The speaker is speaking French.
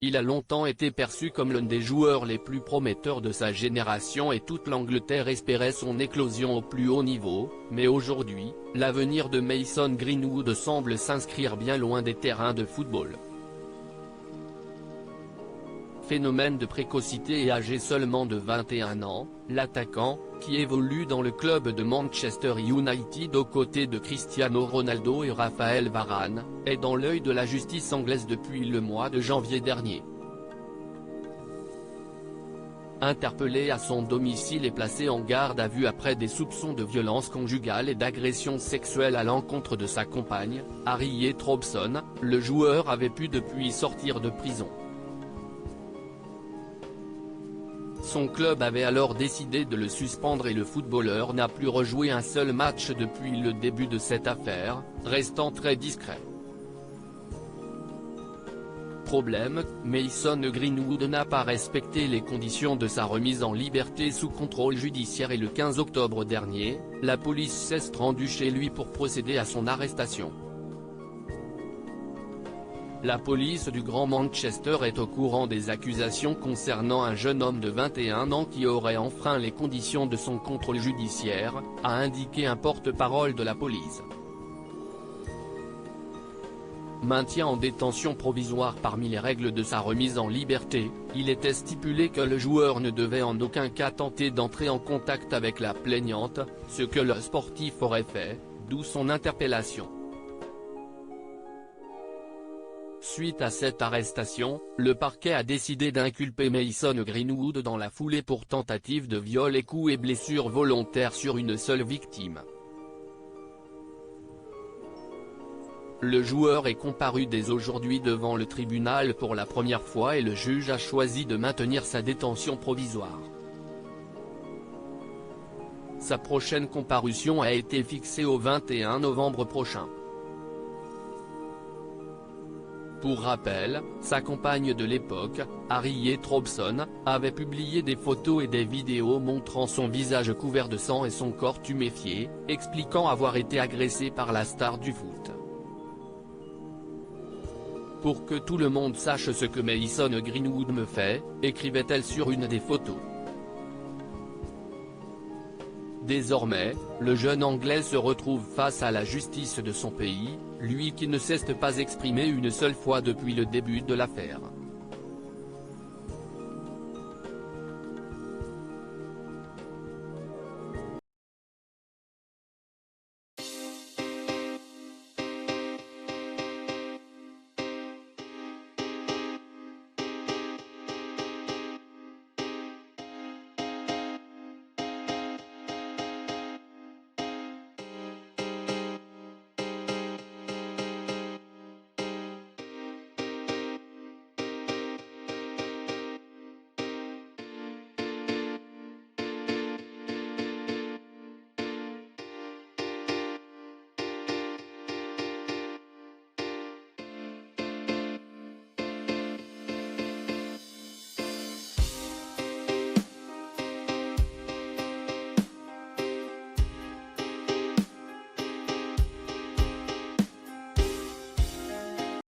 Il a longtemps été perçu comme l'un des joueurs les plus prometteurs de sa génération et toute l'Angleterre espérait son éclosion au plus haut niveau, mais aujourd'hui, l'avenir de Mason Greenwood semble s'inscrire bien loin des terrains de football. Phénomène de précocité et âgé seulement de 21 ans, l'attaquant, qui évolue dans le club de Manchester United aux côtés de Cristiano Ronaldo et Raphaël Varane, est dans l'œil de la justice anglaise depuis le mois de janvier dernier. Interpellé à son domicile et placé en garde à vue après des soupçons de violence conjugale et d'agression sexuelle à l'encontre de sa compagne, Harriet Robson, le joueur avait pu depuis sortir de prison. Son club avait alors décidé de le suspendre et le footballeur n'a plus rejoué un seul match depuis le début de cette affaire, restant très discret. Problème, Mason Greenwood n'a pas respecté les conditions de sa remise en liberté sous contrôle judiciaire et le 15 octobre dernier, la police s'est rendue chez lui pour procéder à son arrestation. La police du Grand Manchester est au courant des accusations concernant un jeune homme de 21 ans qui aurait enfreint les conditions de son contrôle judiciaire, a indiqué un porte-parole de la police. Maintien en détention provisoire. Parmi les règles de sa remise en liberté, il était stipulé que le joueur ne devait en aucun cas tenter d'entrer en contact avec la plaignante, ce que le sportif aurait fait, d'où son interpellation. Suite à cette arrestation, le parquet a décidé d'inculper Mason Greenwood dans la foulée pour tentative de viol et coups et blessures volontaires sur une seule victime. Le joueur est comparu dès aujourd'hui devant le tribunal pour la première fois et le juge a choisi de maintenir sa détention provisoire. Sa prochaine comparution a été fixée au 21 novembre prochain. Pour rappel, sa compagne de l'époque, Harriet Robson, avait publié des photos et des vidéos montrant son visage couvert de sang et son corps tuméfié, expliquant avoir été agressée par la star du foot. Pour que tout le monde sache ce que Mason Greenwood me fait, écrivait-elle sur une des photos. Désormais, le jeune Anglais se retrouve face à la justice de son pays, lui qui ne s'est pas exprimé une seule fois depuis le début de l'affaire.